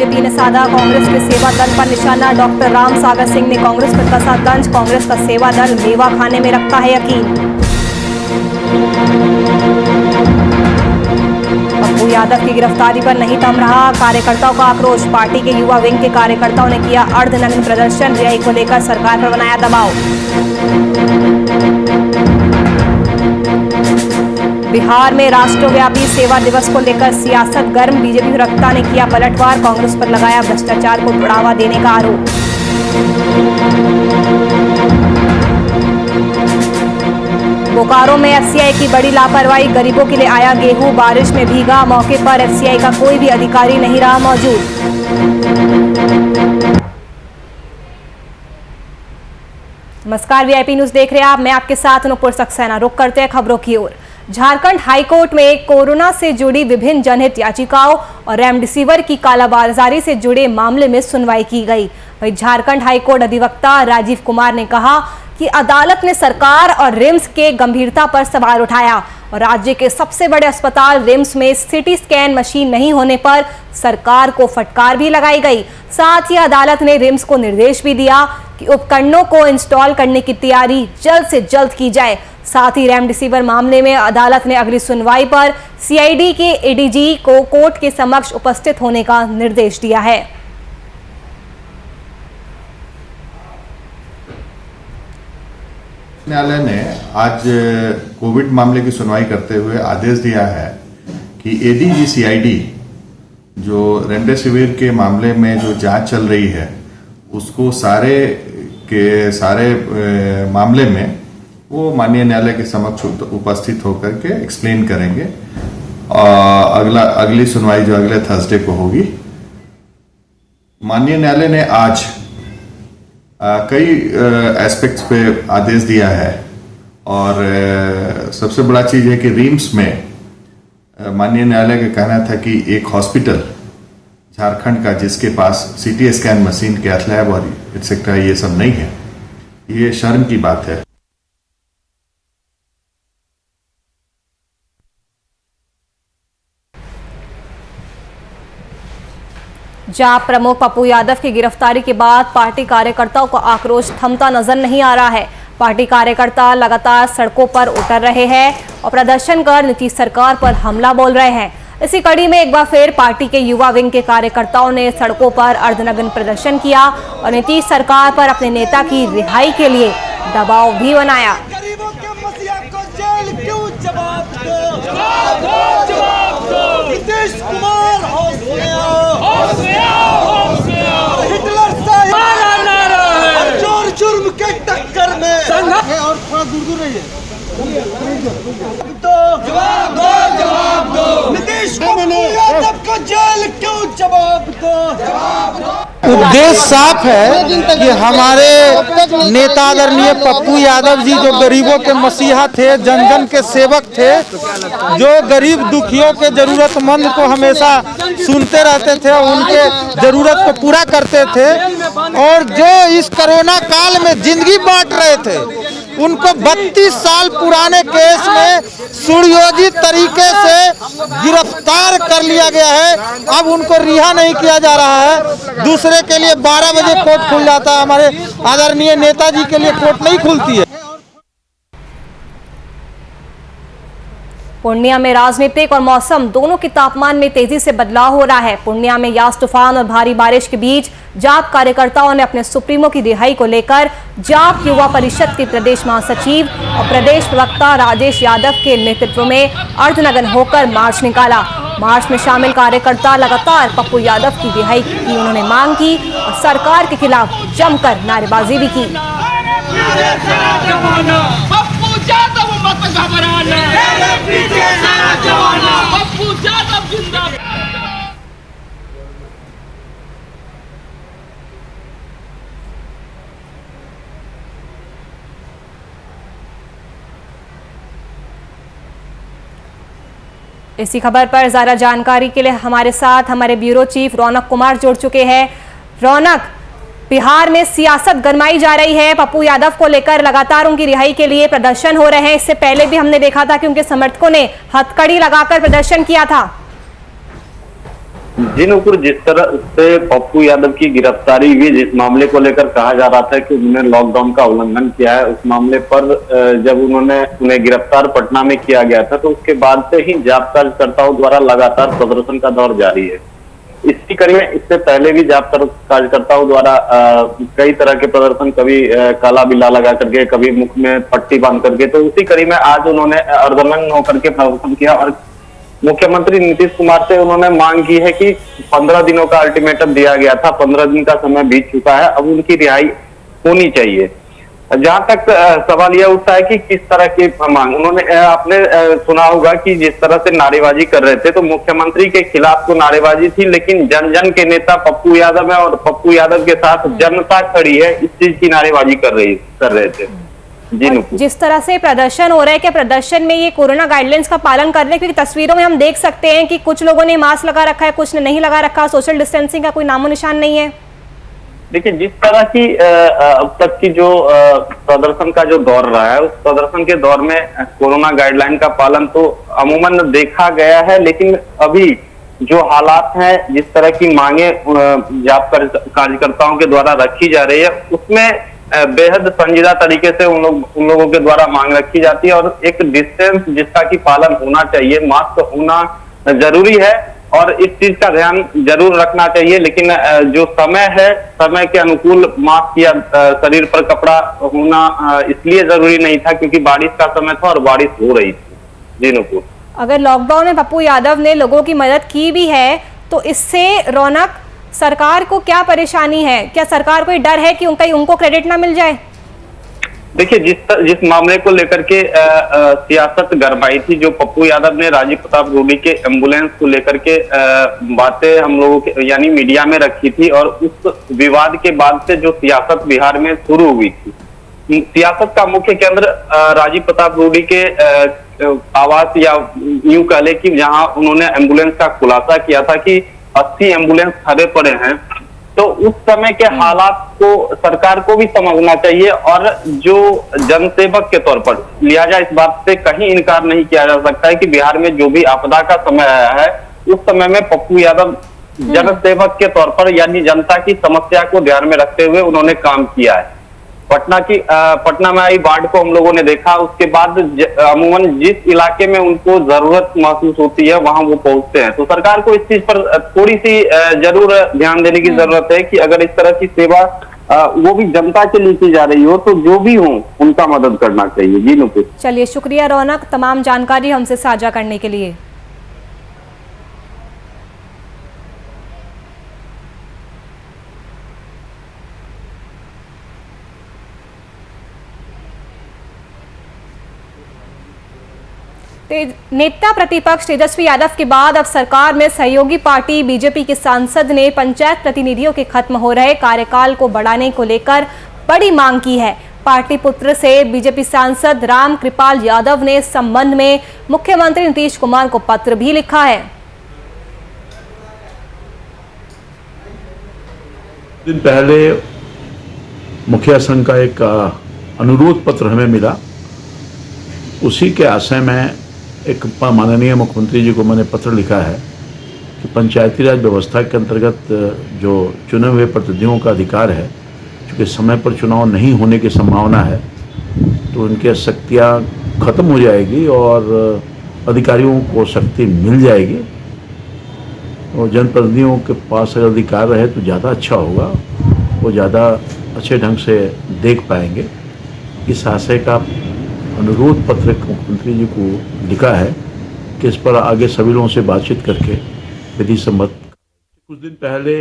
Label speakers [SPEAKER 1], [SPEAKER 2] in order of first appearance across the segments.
[SPEAKER 1] BJP ने साधा कांग्रेस के सेवा दल पर निशाना। डॉक्टर राम सागर सिंह ने कांग्रेस पर कसा तंज। कांग्रेस का सेवा दल मेवा खाने में रखता है यकीन। पप्पू यादव की गिरफ्तारी पर नहीं थम रहा कार्यकर्ताओं का आक्रोश। पार्टी के युवा विंग के कार्यकर्ताओं ने किया अर्धनग्न प्रदर्शन। रिहाई को लेकर सरकार पर बनाया दबाव। बिहार में राष्ट्रव्यापी सेवा दिवस को लेकर सियासत गर्म। बीजेपी प्रवक्ता ने किया पलटवार। कांग्रेस पर लगाया भ्रष्टाचार को बढ़ावा देने का आरोप। बोकारो में एफसीआई की बड़ी लापरवाही। गरीबों के लिए आया गेहूं बारिश में भीगा। मौके पर एफसीआई का कोई भी अधिकारी नहीं रहा मौजूद। नमस्कार, वीआईपी न्यूज देख रहे हैं आप। मैं आपके साथ नूपुर सक्सेना। रुक करते हैं खबरों की ओर। झारखंड हाईकोर्ट में कोरोना से जुड़ी विभिन्न जनहित याचिकाओं और रेमडेसिविर की कालाबाजारी से जुड़े मामले में सुनवाई की गई। वहीं झारखंड हाईकोर्ट अधिवक्ता राजीव कुमार ने कहा कि अदालत ने सरकार और रिम्स के गंभीरता पर सवाल उठाया और राज्य के सबसे बड़े अस्पताल रिम्स में सीटी स्कैन मशीन नहीं होने पर सरकार को फटकार भी लगाई गई। साथ ही अदालत ने रिम्स को निर्देश भी दिया कि उपकरणों को इंस्टॉल करने की तैयारी जल्द से जल्द की जाए। साथ ही रेमडेसिविर मामले में अदालत ने अगली सुनवाई पर सीआईडी के एडीजी को कोर्ट के समक्ष उपस्थित होने का निर्देश दिया है।
[SPEAKER 2] न्यायालय ने आज कोविड मामले की सुनवाई करते हुए आदेश दिया है कि एडीजी सीआईडी जो रेमडेसिविर के मामले में जो जांच चल रही है उसको सारे मामले में वो माननीय न्यायालय के समक्ष उपस्थित होकर के एक्सप्लेन करेंगे। अगली सुनवाई जो अगले थर्सडे को होगी। माननीय न्यायालय ने आज कई एस्पेक्ट्स पे आदेश दिया है और सबसे बड़ा चीज है कि रिम्स में माननीय न्यायालय का कहना था कि एक हॉस्पिटल झारखंड का जिसके पास CT scan machine, cath lab और एक्सेट्रा ये सब नहीं है, ये शर्म की बात है।
[SPEAKER 1] जाप प्रमुख पप्पू यादव की गिरफ्तारी के बाद पार्टी कार्यकर्ताओं का आक्रोश थमता नजर नहीं आ रहा है। पार्टी कार्यकर्ता लगातार सड़कों पर उतर रहे हैं और प्रदर्शन कर नीतीश सरकार पर हमला बोल रहे हैं। इसी कड़ी में एक बार फिर पार्टी के युवा विंग के कार्यकर्ताओं ने सड़कों पर अर्धनग्न प्रदर्शन किया और नीतीश सरकार पर अपने नेता की रिहाई के लिए दबाव भी बनाया।
[SPEAKER 3] जुर्म के टक्कर में और थोड़ा दूर रहिए। तो जवाब दो नीतीश यादव को जेल क्यों? जवाब दो।
[SPEAKER 4] उद्देश्य साफ है कि हमारे नेता आदरणीय पप्पू यादव जी जो गरीबों के मसीहा थे, जन जन के सेवक थे, जो गरीब दुखियों के जरूरतमंद को हमेशा सुनते रहते थे, उनके जरूरत को पूरा करते थे और जो इस कोरोना काल में जिंदगी बांट रहे थे, उनको 32 साल पुराने केस में सुनियोजित तरीके से गिरफ्तार कर लिया गया है। अब उनको रिहा नहीं किया जा रहा है। दूसरे के लिए 12 बजे कोर्ट खुल जाता है, हमारे आदरणीय नेताजी के लिए कोर्ट नहीं खुलती है।
[SPEAKER 1] पूर्णिया में राजनीतिक और मौसम दोनों के तापमान में तेजी से बदलाव हो रहा है। पूर्णिया में यास तूफान और भारी बारिश के बीच जाप कार्यकर्ताओं ने अपने सुप्रीमो की रिहाई को लेकर जाप युवा परिषद के प्रदेश महासचिव और प्रदेश प्रवक्ता राजेश यादव के नेतृत्व में अर्धनग्न होकर मार्च निकाला। मार्च में शामिल कार्यकर्ता लगातार पप्पू यादव की रिहाई की उन्होंने मांग की और सरकार के खिलाफ जमकर नारेबाजी भी की। इसी खबर पर ज़्यादा जानकारी के लिए हमारे साथ हमारे ब्यूरो चीफ रौनक कुमार जुड़ चुके हैं। रौनक, बिहार में सियासत गरमाई जा रही है। पप्पू यादव को लेकर लगातार उनकी रिहाई के लिए प्रदर्शन हो रहे हैं। इससे पहले भी हमने देखा था कि उनके समर्थकों ने हथकड़ी लगाकर प्रदर्शन किया था।
[SPEAKER 5] जी नुपुर, जिस तरह से पप्पू यादव की गिरफ्तारी हुई, जिस मामले को लेकर कहा जा रहा था कि उन्होंने लॉकडाउन का उल्लंघन किया है, उस मामले पर जब उन्हें गिरफ्तार पटना में किया गया था, तो उसके बाद से ही जाप कार्यकर्ताओं द्वारा लगातार प्रदर्शन का दौर जारी है। इसी कड़ी में इससे पहले भी जाप कार्यकर्ताओं द्वारा कई तरह के प्रदर्शन, कभी काला बिल्ला लगा करके, कभी मुख में पट्टी बांध करके, तो उसी कड़ी में आज उन्होंने अर्धनग्न होकर के प्रदर्शन किया और मुख्यमंत्री नीतीश कुमार से उन्होंने मांग की है कि 15 दिनों का अल्टीमेटम दिया गया था, 15 दिन का समय बीत चुका है, अब उनकी रिहाई होनी चाहिए। जहां तक सवाल यह उठता है कि किस तरह की मांग उन्होंने, आपने सुना होगा कि जिस तरह से नारेबाजी कर रहे थे, तो मुख्यमंत्री के खिलाफ तो नारेबाजी थी, लेकिन जन जन के नेता पप्पू यादव है और पप्पू यादव के साथ जनता खड़ी है, इस चीज की नारेबाजी कर रहे थे। जी
[SPEAKER 1] जिस तरह से प्रदर्शन हो रहा है, क्या प्रदर्शन में ये कोरोना गाइडलाइंस का पालन कर रहे हैं? क्योंकि तस्वीरों में हम देख सकते हैं कि कुछ लोगों ने मास्क लगा रखा है, कुछ ने नहीं लगा रखा, सोशल डिस्टेंसिंग का कोई नामो निशान नहीं है।
[SPEAKER 5] देखिए, जिस तरह की अब तक की जो प्रदर्शन का जो दौर रहा है, उस प्रदर्शन के दौर में कोरोना गाइडलाइन का पालन तो अमूमन देखा गया है, लेकिन अभी जो हालात हैं, जिस तरह की मांगे जाप कार्यकर्ताओं के द्वारा रखी जा रही है, उसमें बेहद संजीदा तरीके से उन लोगों के द्वारा मांग रखी जाती है और एक डिस्टेंस जिसका कि पालन होना चाहिए, मास्क होना जरूरी है और इस चीज का ध्यान जरूर रखना चाहिए। लेकिन जो समय है, समय के अनुकूल मास्क या शरीर पर कपड़ा होना इसलिए जरूरी नहीं था क्योंकि बारिश का समय था और बारिश हो रही थी। जी नुपुर, अगर
[SPEAKER 1] लॉकडाउन में पप्पू यादव ने लोगों की मदद की भी है, तो इससे रौनक सरकार को क्या परेशानी है? क्या सरकार को डर है कि उनको क्रेडिट ना मिल जाए?
[SPEAKER 5] देखिए, जिस मामले को लेकर के सियासत गरमाई थी, जो पप्पू यादव ने राजीव प्रताप रूडी के एम्बुलेंस को लेकर के बातें हम लोगों के यानी मीडिया में रखी थी और उस विवाद के बाद से जो सियासत बिहार में शुरू हुई थी, सियासत का मुख्य केंद्र राजीव प्रताप रूडी के आवास या यूं कह ले कि जहां उन्होंने एम्बुलेंस का खुलासा किया था कि 80 एम्बुलेंस खड़े पड़े हैं, तो उस समय के हालात को सरकार को भी समझना चाहिए और जो जनसेवक के तौर पर, लिहाजा इस बात से कहीं इनकार नहीं किया जा सकता है कि बिहार में जो भी आपदा का समय आया है, उस समय में पप्पू यादव जनसेवक के तौर पर यानी जनता की समस्या को ध्यान में रखते हुए उन्होंने काम किया है। पटना में आई बाढ़ को हम लोगों ने देखा, उसके बाद अमूमन जिस इलाके में उनको जरूरत महसूस होती है वहां वो पहुंचते हैं। तो सरकार को इस चीज पर थोड़ी सी जरूर ध्यान देने की जरूरत है कि अगर इस तरह की सेवा वो भी जनता के लिए की जा रही हो तो जो भी हो उनका मदद करना चाहिए। जी नुपुर,
[SPEAKER 1] चलिए, शुक्रिया रौनक, तमाम जानकारी हमसे साझा करने के लिए। नेता प्रतिपक्ष तेजस्वी यादव के बाद अब सरकार में सहयोगी पार्टी बीजेपी के सांसद ने पंचायत प्रतिनिधियों के खत्म हो रहे कार्यकाल को बढ़ाने को लेकर बड़ी मांग की है। पार्टी पुत्र से बीजेपी सांसद राम कृपाल यादव ने इस संबंध में मुख्यमंत्री नीतीश कुमार को पत्र भी लिखा है।
[SPEAKER 6] दिन पहले मुखिया संघ का एक अनुरोध पत्र हमें मिला, उसी के आशय में एक माननीय मुख्यमंत्री जी को मैंने पत्र लिखा है कि पंचायती राज व्यवस्था के अंतर्गत जो चुने हुए प्रतिनिधियों का अधिकार है, क्योंकि समय पर चुनाव नहीं होने की संभावना है, तो उनकी शक्तियाँ खत्म हो जाएगी और अधिकारियों को शक्ति मिल जाएगी और जनप्रतिनिधियों के पास अगर अधिकार रहे तो ज़्यादा अच्छा होगा, वो ज़्यादा अच्छे ढंग से देख पाएंगे। इस आशय का अनुरोध पत्र मुख्यमंत्री जी को लिखा है कि इस पर आगे सभी लोगों से बातचीत करके विधि सम्मत। कुछ दिन पहले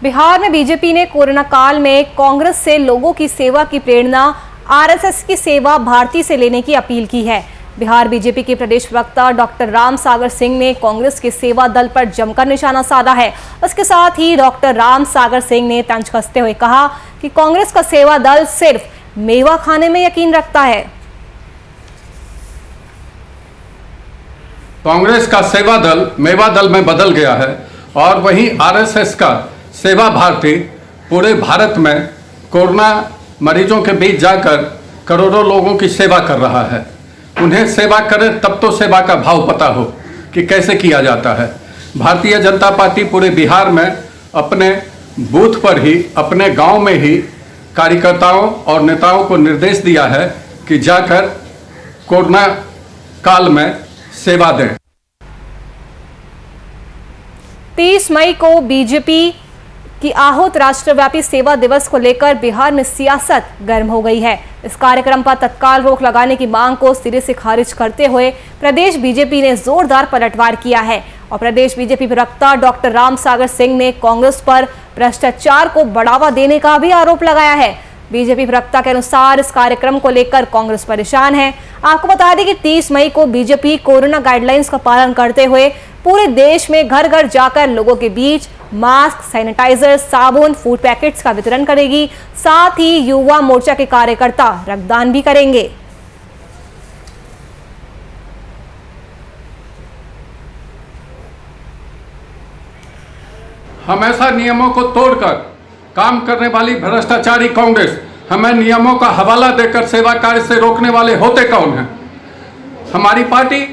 [SPEAKER 1] बिहार में बीजेपी ने कोरोना काल में कांग्रेस से लोगों की सेवा की प्रेरणा आरएसएस की सेवा भारती से लेने की अपील की है। बिहार बीजेपी के प्रदेश प्रवक्ता डॉक्टर राम सागर सिंह ने कांग्रेस के सेवा दल पर जमकर निशाना साधा है। उसके साथ ही डॉक्टर राम सागर सिंह ने तंज कसते हुए कहा कि कांग्रेस का सेवा दल सिर्फ मेवा खाने में यकीन रखता है।
[SPEAKER 7] कांग्रेस का सेवा दल मेवा दल में बदल गया है और वहीं आरएसएस का सेवा भारती पूरे भारत में कोरोना मरीजों के बीच जाकर करोड़ों लोगों की सेवा कर रहा है। उन्हें सेवा करें तब तो सेवा का भाव पता हो कि कैसे किया जाता है। भारतीय जनता पार्टी पूरे बिहार में अपने बूथ पर ही, अपने गांव में ही कार्यकर्ताओं और नेताओं को निर्देश दिया है कि जाकर कोरोना काल में सेवा दें।
[SPEAKER 1] 30 मई को बीजेपी की आहूत राष्ट्रव्यापी सेवा दिवस को लेकर बिहार में सियासत गर्म हो गई है। इस कार्यक्रम पर तत्काल रोक लगाने की मांग को सिरे से खारिज करते हुए प्रदेश बीजेपी ने जोरदार पलटवार किया है और प्रदेश बीजेपी प्रवक्ता डॉक्टर रामसागर सिंह ने कांग्रेस पर भ्रष्टाचार को बढ़ावा देने का भी आरोप लगाया है। बीजेपी प्रवक्ता के अनुसार इस कार्यक्रम को लेकर कांग्रेस परेशान है। आपको बता दें कि 30 मई को बीजेपी कोरोना गाइडलाइंस का पालन करते हुए पूरे देश में घर घर जाकर लोगों के बीच मास्क, सैनिटाइजर, साबुन, फूड पैकेट्स का वितरण करेगी। साथ ही युवा मोर्चा के कार्यकर्ता रक्तदान भी करेंगे।
[SPEAKER 7] हमेशा नियमों को तोड़कर काम करने वाली भ्रष्टाचारी कांग्रेस हमें नियमों का हवाला देकर सेवा कार्य से रोकने वाले होते कौन हैं? हमारी पार्टी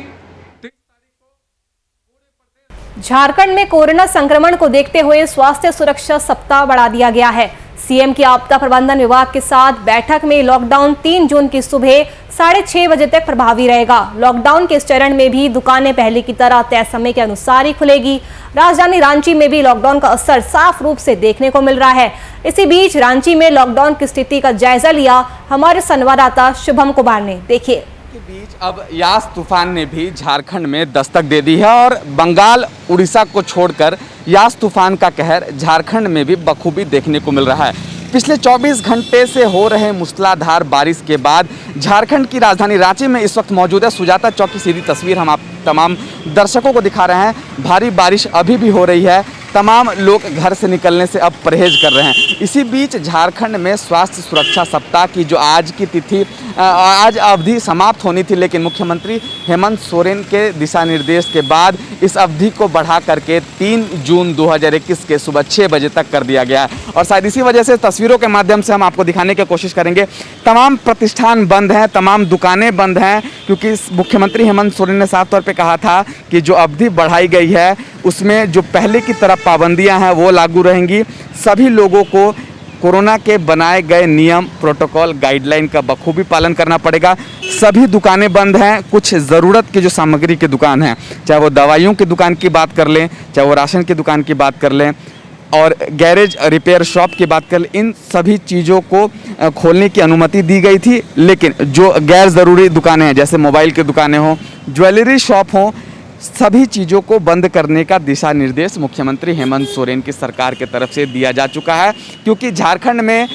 [SPEAKER 1] झारखंड में कोरोना संक्रमण को देखते हुए स्वास्थ्य सुरक्षा सप्ताह बढ़ा दिया गया है। सीएम की आपदा प्रबंधन विभाग के साथ बैठक में लॉकडाउन 3 जून की सुबह 6:30 बजे तक प्रभावी रहेगा। लॉकडाउन के इस चरण में भी दुकानें पहले की तरह तय समय के अनुसार ही खुलेगी। राजधानी रांची में भी लॉकडाउन का असर साफ रूप से देखने को मिल रहा है। इसी बीच रांची में लॉकडाउन की स्थिति का जायजा लिया हमारे संवाददाता शुभम कुमार ने। देखिए
[SPEAKER 8] के बीच अब यास तूफान ने भी झारखंड में दस्तक दे दी है और बंगाल, उड़ीसा को छोड़कर यास तूफान का कहर झारखंड में भी बखूबी देखने को मिल रहा है। पिछले 24 घंटे से हो रहे मूसलाधार बारिश के बाद झारखंड की राजधानी रांची में इस वक्त मौजूद है। सुजाता चौक की सीधी तस्वीर हम आप तमाम दर्शकों को दिखा रहे हैं। भारी बारिश अभी भी हो रही है। तमाम लोग घर से निकलने से अब परहेज कर रहे हैं। इसी बीच झारखंड में स्वास्थ्य सुरक्षा सप्ताह की जो आज की तिथि, आज अवधि समाप्त होनी थी, लेकिन मुख्यमंत्री हेमंत सोरेन के दिशा निर्देश के बाद इस अवधि को बढ़ा करके 3 जून 2021 के सुबह 6 बजे तक कर दिया गया है। और शायद इसी वजह से तस्वीरों के माध्यम से हम आपको दिखाने की कोशिश करेंगे। तमाम प्रतिष्ठान बंद हैं, तमाम दुकानें बंद हैं, क्योंकि मुख्यमंत्री हेमंत सोरेन ने साफ तौर पर कहा था कि जो अवधि बढ़ाई गई है उसमें जो पहले की तरह पाबंदियां हैं वो लागू रहेंगी। सभी लोगों को कोरोना के बनाए गए नियम, प्रोटोकॉल, गाइडलाइन का बखूबी पालन करना पड़ेगा। सभी दुकानें बंद हैं। कुछ ज़रूरत की जो सामग्री की दुकान है, चाहे वो दवाइयों की दुकान की बात कर लें, चाहे वो राशन की दुकान की बात कर लें और गैरेज रिपेयर शॉप की बात कर लें, इन सभी चीज़ों को खोलने की अनुमति दी गई थी। लेकिन जो गैर ज़रूरी दुकानें हैं, जैसे मोबाइल की दुकानें हों, ज्वेलरी शॉप हों, सभी चीज़ों को बंद करने का दिशा निर्देश मुख्यमंत्री हेमंत सोरेन की सरकार की तरफ से दिया जा चुका है। क्योंकि झारखंड में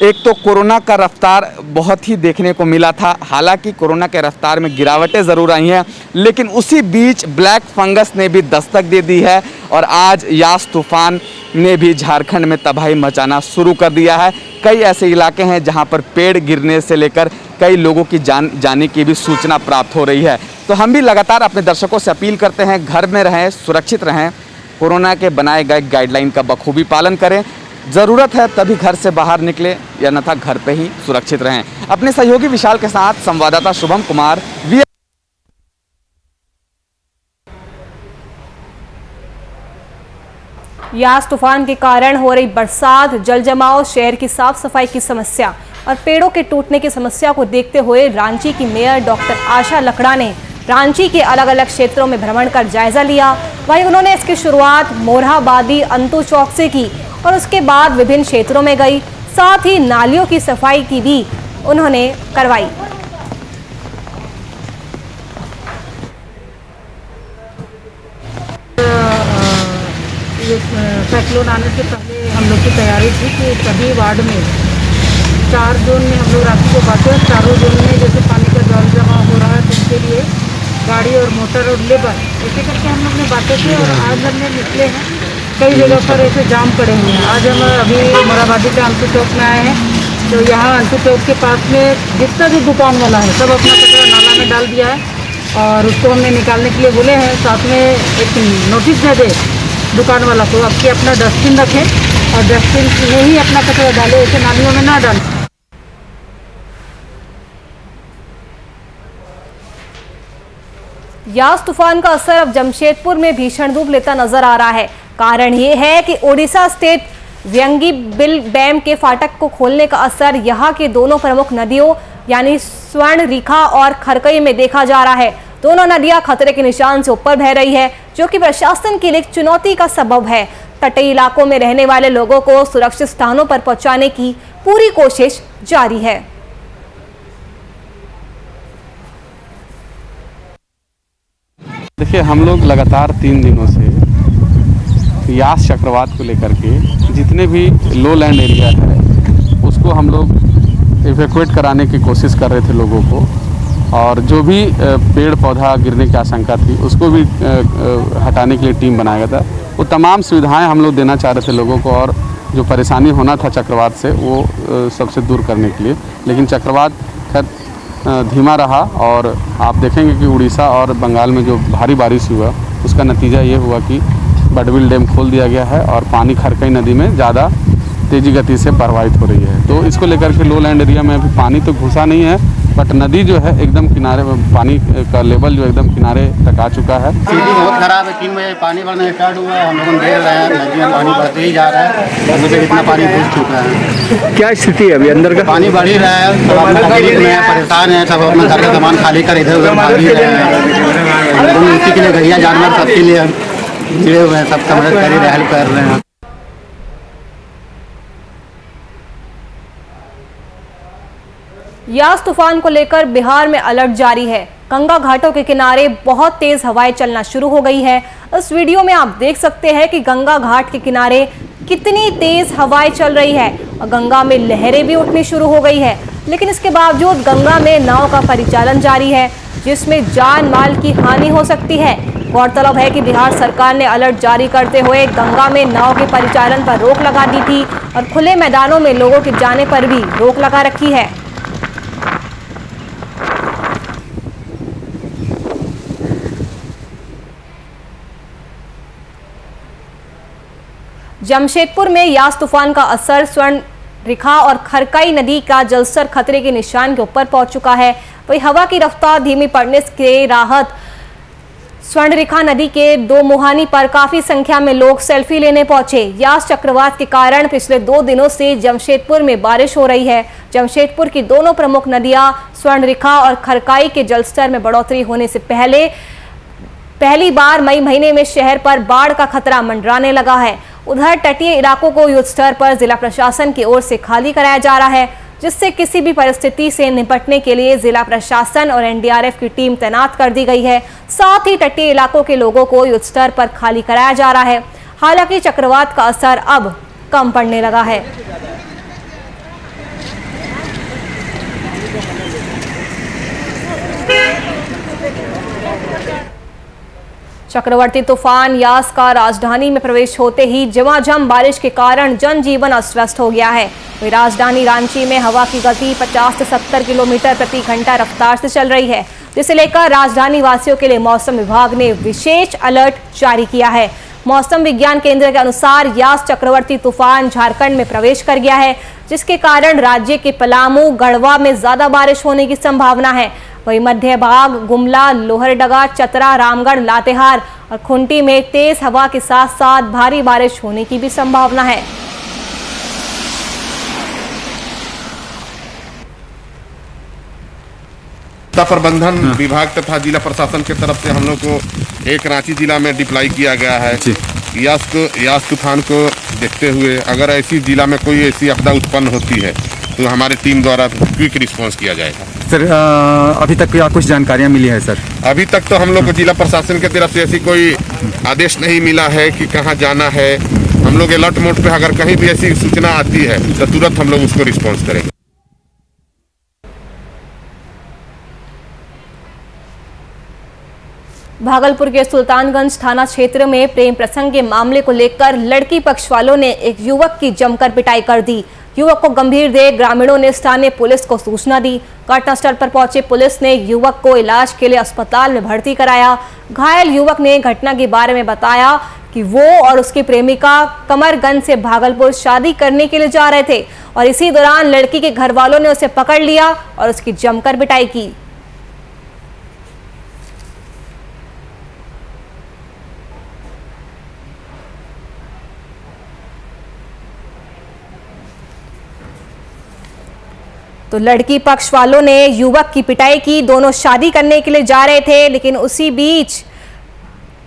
[SPEAKER 8] एक तो कोरोना का रफ्तार बहुत ही देखने को मिला था। हालांकि कोरोना के रफ्तार में गिरावटें ज़रूर आई हैं, लेकिन उसी बीच ब्लैक फंगस ने भी दस्तक दे दी है और आज यास तूफान ने भी झारखंड में तबाही मचाना शुरू कर दिया है। कई ऐसे इलाके हैं जहां पर पेड़ गिरने से लेकर कई लोगों की जाने की भी सूचना प्राप्त हो रही है। तो हम भी लगातार अपने दर्शकों से अपील करते हैं, घर में रहें, सुरक्षित रहें, कोरोना के बनाए गए गाइडलाइन का बखूबी पालन करें। ज़रूरत है तभी घर से बाहर निकले, या अन्यथा घर पे ही सुरक्षित रहें। अपने सहयोगी विशाल के साथ संवाददाता शुभम कुमार।
[SPEAKER 1] यास तूफान के कारण हो रही बरसात, जल जमाव, शहर की साफ सफाई की समस्या और पेड़ों के टूटने की समस्या को देखते हुए रांची की मेयर डॉक्टर आशा लकड़ा ने रांची के अलग अलग क्षेत्रों में भ्रमण कर जायजा लिया। वहीं उन्होंने इसकी शुरुआत मोरहाबादी अंतु चौक से की और उसके बाद विभिन्न क्षेत्रों में गई। साथ ही नालियों की सफाई की भी उन्होंने करवाई।
[SPEAKER 9] साइक्लोन आने से पहले हम लोग की तैयारी थी कि सभी वार्ड में 4 जोन में हम लोग राशि को बांटे। चारों जोन में जैसे पानी का जल जमा हो रहा है तो उसके लिए गाड़ी और मोटर और लेबर ऐसे करके हम लोग ने बांटे थे। और आज हमने निकले हैं, कई जगह पर ऐसे जाम पड़े हुए हैं। आज हम अभी मोराबादी के अंतु चौक में आए हैं, तो यहाँ अंतु चौक के पास में जितना भी दुकान वाला है सब अपना कचरा नाला में डाल दिया है और उसको हमने निकालने के लिए बोले हैं। साथ में एक नोटिस दे दे दुकान वाला को, अब कि अपना डस्टबिन रखें और डस्टबिन में ही अपना कचरा डालें, ऐसे नालियों में ना डालें।
[SPEAKER 1] यास तूफान का असर अब जमशेदपुर में भीषण रूप लेता नजर आ रहा है। कारण ये है कि ओडिशा स्थित व्यंगी बिल डैम के फाटक को खोलने का असर यहाँ के दोनों प्रमुख नदियों यानी स्वर्णरेखा और खरकई में देखा जा रहा है। दोनों नदियां खतरे के निशान से ऊपर बह रही है, जो कि प्रशासन के लिए एक चुनौती का सबब है। तटीय इलाकों में रहने वाले लोगों को सुरक्षित स्थानों पर पहुंचाने की पूरी कोशिश जारी है।
[SPEAKER 8] देखिए, हम लोग लगातार 3 दिनों से यास चक्रवात को लेकर के जितने भी लो लैंड एरिया है उसको हम लोग इवैक्यूएट कराने की कोशिश कर रहे थे लोगों को, और जो भी पेड़ पौधा गिरने की आशंका थी उसको भी हटाने के लिए टीम बनाया गया था। वो तमाम सुविधाएं हम लोग देना चाह रहे थे लोगों को, और जो परेशानी होना था चक्रवात से वो सबसे दूर करने के लिए। लेकिन चक्रवात खैर धीमा रहा, और आप देखेंगे कि उड़ीसा और बंगाल में जो भारी बारिश हुआ उसका नतीजा ये हुआ कि बडबिल डैम खोल दिया गया है और पानी खरकई नदी में ज़्यादा तेज़ी गति से प्रवाहित हो रही है। तो इसको लेकर के लो लैंड एरिया में अभी पानी तो घुसा नहीं है, बट नदी जो है एकदम किनारे, पानी का लेवल जो एकदम किनारे तक आ चुका है।
[SPEAKER 10] स्थिति बहुत खराब है। 3 बजे पानी बढ़ना स्टार्ट हुआ है, हम लोग देख रहे हैं नदी में पानी बढ़ते ही जा रहा है। मुझे इतना पानी घुस चुका है।
[SPEAKER 3] क्या स्थिति है अभी अंदर का?
[SPEAKER 10] पानी बढ़ ही रहा है, सब अपना तकलीफ में है, परेशान है, सब अपना घर का सामान खाली कर इधर उधर भाग ही रहे हैं। इसी के लिए गैया जानवर सबके लिए जुड़े हुए हैं, सबका मदद कर ही रहे, हेल्प कर रहे हैं।
[SPEAKER 1] यास तूफान को लेकर बिहार में अलर्ट जारी है। गंगा घाटों के किनारे बहुत तेज हवाएं चलना शुरू हो गई है। इस वीडियो में आप देख सकते हैं कि गंगा घाट के किनारे कितनी तेज हवाएं चल रही है और गंगा में लहरें भी उठनी शुरू हो गई है। लेकिन इसके बावजूद गंगा में नाव का परिचालन जारी है, जिसमें जान माल की हानि हो सकती है। गौरतलब है कि बिहार सरकार ने अलर्ट जारी करते हुए गंगा में नाव के परिचालन पर रोक लगा दी थी और खुले मैदानों में लोगों के जाने पर भी रोक लगा रखी है। जमशेदपुर में यास तूफान का असर स्वर्णरेखा और खरकई नदी का जलस्तर खतरे के निशान के ऊपर पहुंच चुका है। वही हवा की रफ्तार धीमी पड़ने के राहत स्वर्णरेखा नदी के 2 मुहानी पर काफी संख्या में लोग सेल्फी लेने पहुंचे। यास चक्रवात के कारण पिछले 2 दिनों से जमशेदपुर में बारिश हो रही है। जमशेदपुर की दोनों प्रमुख नदियां स्वर्णरेखा और खरकई के जलस्तर में बढ़ोतरी होने से पहली बार मई महीने में शहर पर बाढ़ का खतरा मंडराने लगा है। उधर तटीय इलाकों को युद्ध स्तर पर जिला प्रशासन की ओर से खाली कराया जा रहा है, जिससे किसी भी परिस्थिति से निपटने के लिए जिला प्रशासन और एनडीआरएफ की टीम तैनात कर दी गई है। साथ ही तटीय इलाकों के लोगों को युद्ध स्तर पर खाली कराया जा रहा है। हालांकि चक्रवात का असर अब कम पड़ने लगा है। चक्रवर्ती तूफान यास का राजधानी में प्रवेश होते ही झमाझम बारिश के कारण जनजीवन अस्त व्यस्त हो गया है। वही राजधानी रांची में हवा की गति 50 से 70 किलोमीटर प्रति घंटा रफ्तार से चल रही है, जिसे लेकर राजधानी वासियों के लिए मौसम विभाग ने विशेष अलर्ट जारी किया है। मौसम विज्ञान केंद्र के अनुसार यास चक्रवर्ती तूफान झारखंड में प्रवेश कर गया है, जिसके कारण राज्य के पलामू, गढ़वा में ज्यादा बारिश होने की संभावना है। वही मध्य भाग, गुमला, लोहरदगा, चतरा, रामगढ़, लातेहार और खूंटी में तेज हवा के साथ साथ भारी बारिश होने की भी संभावना है।
[SPEAKER 11] प्रबंधन विभाग तथा जिला प्रशासन की तरफ से हम लोग को एक रांची जिला में डिप्लॉय किया गया है। यास तूफान को देखते हुए अगर ऐसी जिला में कोई ऐसी आपदा उत्पन्न होती है तो हमारी टीम द्वारा क्विक रिस्पांस किया जाएगा।
[SPEAKER 12] सर, अभी तक कुछ जानकारियां मिली है सर?
[SPEAKER 11] अभी तक तो हम लोग को जिला प्रशासन की तरफ से ऐसी कोई आदेश नहीं मिला है कि कहाँ जाना है। हम लोग अलर्ट मोड पे अगर कहीं भी ऐसी सूचना आती है तो तुरंत हम लोग उसको रिस्पॉन्स करेंगे।
[SPEAKER 1] भागलपुर के सुल्तानगंज थाना क्षेत्र में प्रेम प्रसंग के मामले को लेकर लड़की पक्ष वालों ने एक युवक की जमकर पिटाई कर दी। युवक को गंभीर देख ग्रामीणों ने स्थानीय पुलिस को सूचना दी। घटनास्थल पर पहुंचे पुलिस ने युवक को इलाज के लिए अस्पताल में भर्ती कराया। घायल युवक ने घटना के बारे में बताया कि वो और उसकी प्रेमिका कमरगंज से भागलपुर शादी करने के लिए जा रहे थे और इसी दौरान लड़की के घर वालों ने उसे पकड़ लिया और उसकी जमकर पिटाई की। तो लड़की पक्ष वालों ने युवक की पिटाई की। दोनों शादी करने के लिए जा रहे थे, लेकिन उसी बीच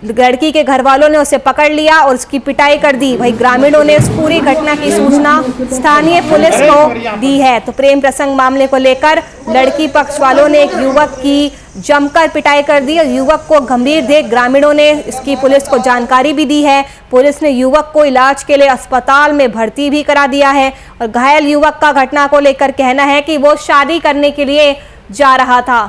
[SPEAKER 1] लड़की के घर वालों ने उसे पकड़ लिया और उसकी पिटाई कर दी। वहीं ग्रामीणों ने इस पूरी घटना की सूचना स्थानीय पुलिस को दी है। तो प्रेम प्रसंग मामले को लेकर लड़की पक्ष वालों ने एक युवक की जमकर पिटाई कर दी और युवक को गंभीर देख ग्रामीणों ने इसकी पुलिस को जानकारी भी दी है। पुलिस ने युवक को इलाज के लिए अस्पताल में भर्ती भी करा दिया है और घायल युवक का घटना को लेकर कहना है कि वो शादी करने के लिए जा रहा था।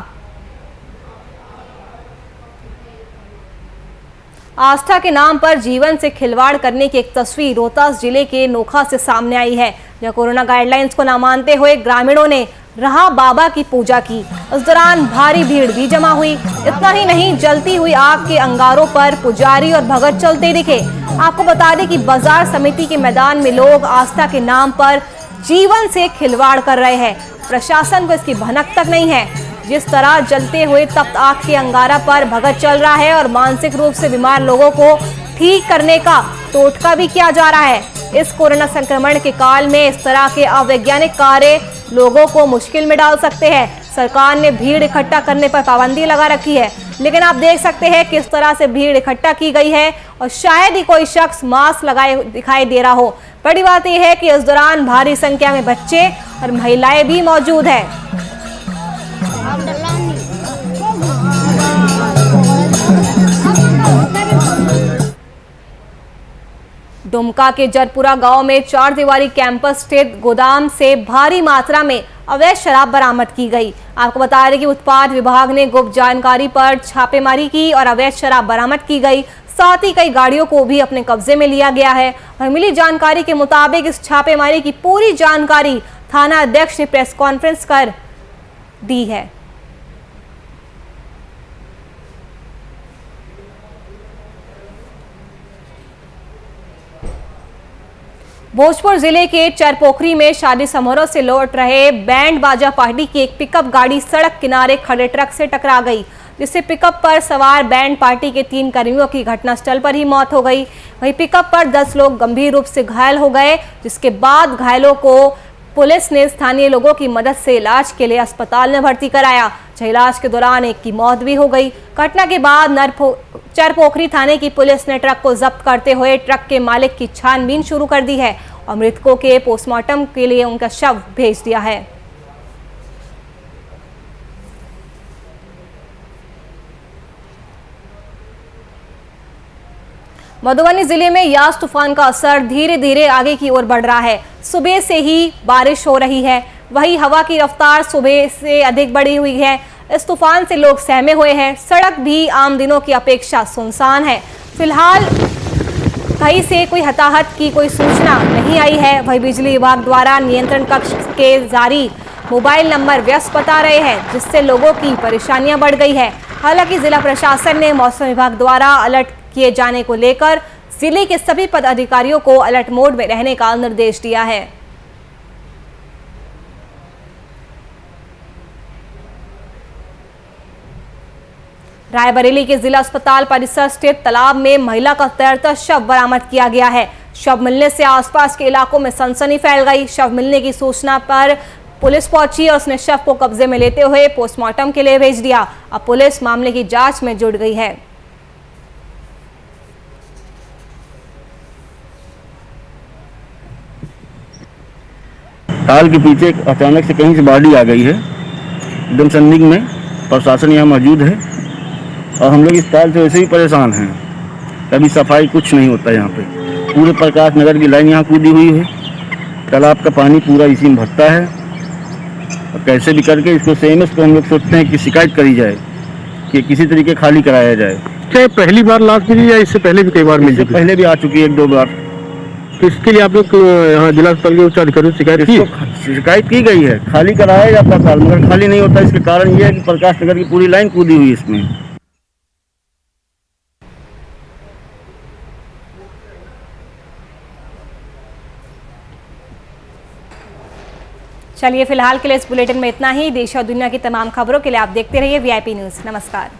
[SPEAKER 1] आस्था के नाम पर जीवन से खिलवाड़ करने की एक तस्वीर रोहतास जिले के नोखा से सामने आई है, जहां कोरोना गाइडलाइंस को न मानते हुए ग्रामीणों ने रहा बाबा की पूजा की। उस दौरान भारी भीड़ भी जमा हुई। इतना ही नहीं, जलती हुई आग के अंगारों पर पुजारी और भगत चलते दिखे। आपको बता दें कि बाजार समिति के मैदान में लोग आस्था के नाम पर जीवन से खिलवाड़ कर रहे हैं। प्रशासन को इसकी भनक तक नहीं है। जिस तरह जलते हुए तप्त आग के अंगारा पर भगत चल रहा है और मानसिक रूप से बीमार लोगों को ठीक करने का टोटका भी किया जा रहा है। इस कोरोना संक्रमण के काल में इस तरह के अवैज्ञानिक कार्य लोगों को मुश्किल में डाल सकते हैं। सरकार ने भीड़ इकट्ठा करने पर पाबंदी लगा रखी है, लेकिन आप देख सकते हैं किस तरह से भीड़ इकट्ठा की गई है और शायद ही कोई शख्स मास्क लगाए दिखाई दे रहा हो। बड़ी बात यह है कि इस दौरान भारी संख्या में बच्चे और महिलाएं भी मौजूद हैं। दुमका के जरपुरा गांव में 4 दीवारी कैंपस स्थित गोदाम से भारी मात्रा में अवैध शराब बरामद की गई। आपको बता रहे कि उत्पाद विभाग ने गुप्त जानकारी पर छापेमारी की और अवैध शराब बरामद की गई। साथ ही कई गाड़ियों को भी अपने कब्जे में लिया गया है। वहीं मिली जानकारी के मुताबिक इस छापेमारी की पूरी जानकारी थाना अध्यक्ष ने प्रेस कॉन्फ्रेंस कर दी है। भोजपुर जिले के चरपोखरी में शादी समारोह से लौट रहे बैंड बाजा पार्टी की एक पिकअप गाड़ी सड़क किनारे खड़े ट्रक से टकरा गई, जिससे पिकअप पर सवार बैंड पार्टी के 3 कर्मियों की घटनास्थल पर ही मौत हो गई। वहीं पिकअप पर 10 लोग गंभीर रूप से घायल हो गए, जिसके बाद घायलों को पुलिस ने स्थानीय लोगों की मदद से इलाज के लिए अस्पताल में भर्ती कराया। इलाज के दौरान एक की मौत भी हो गई। घटना के बाद चरपोखरी थाने की पुलिस ने ट्रक को जब्त करते हुए ट्रक के मालिक की छानबीन शुरू कर दी है और मृतकों के पोस्टमार्टम के लिए उनका शव भेज दिया है। मधुबनी जिले में यास तूफान का असर धीरे धीरे आगे की ओर बढ़ रहा है। सुबह से ही बारिश हो रही है, वहीं हवा की रफ्तार सुबह से अधिक बढ़ी हुई है। इस तूफान से लोग सहमे हुए हैं। सड़क भी आम दिनों की अपेक्षा सुनसान है। फिलहाल कहीं से कोई हताहत की कोई सूचना नहीं आई है। वहीं बिजली विभाग द्वारा नियंत्रण कक्ष के जारी मोबाइल नंबर व्यस्त बता रहे हैं, जिससे लोगों की परेशानियां बढ़ गई है। हालांकि जिला प्रशासन ने मौसम विभाग द्वारा अलर्ट किए जाने को लेकर जिले के सभी पदाधिकारियों को अलर्ट मोड में रहने का निर्देश दिया है। रायबरेली के जिला अस्पताल परिसर स्थित तालाब में महिला का तैरता शव बरामद किया गया है। शव मिलने से आसपास के इलाकों में सनसनी फैल गई। शव मिलने की सूचना पर पुलिस पहुंची और उसने शव को कब्जे में लेते हुए पोस्टमार्टम के लिए भेज दिया। अब पुलिस मामले की जांच में जुट गई है।
[SPEAKER 13] ताल के पीछे अचानक से कहीं से बाढ़ आ गई है, एकदम संदिग्ध में। प्रशासन यहाँ मौजूद है और हम लोग इस ताल से वैसे ही परेशान हैं। कभी सफाई कुछ नहीं होता यहाँ पे। पूरे प्रकाश नगर की लाइन यहाँ कूदी हुई है। तालाब का पानी पूरा इसी में भरता है और कैसे भी करके इसको CMS को हम लोग सोचते हैं कि शिकायत करी जाए कि किसी तरीके खाली कराया जाए।
[SPEAKER 14] क्या पहली बार लाश मिली या इससे पहले भी कई बार मिल चुकी?
[SPEAKER 13] पहले भी आ चुकी है 1-2 बार।
[SPEAKER 14] तो इसके लिए आप लोग यहाँ जिला अस्पताल के उच्च अधिकारियों से
[SPEAKER 13] शिकायत की गई है। खाली कराया जाता था मगर खाली नहीं होता। इसके कारण ये है कि प्रकाश नगर की पूरी लाइन कूदी हुई इसमें।
[SPEAKER 1] चलिए फिलहाल के लिए इस बुलेटिन में इतना ही। देश और दुनिया की तमाम खबरों के लिए आप देखते रहिए VIP न्यूज़। नमस्कार।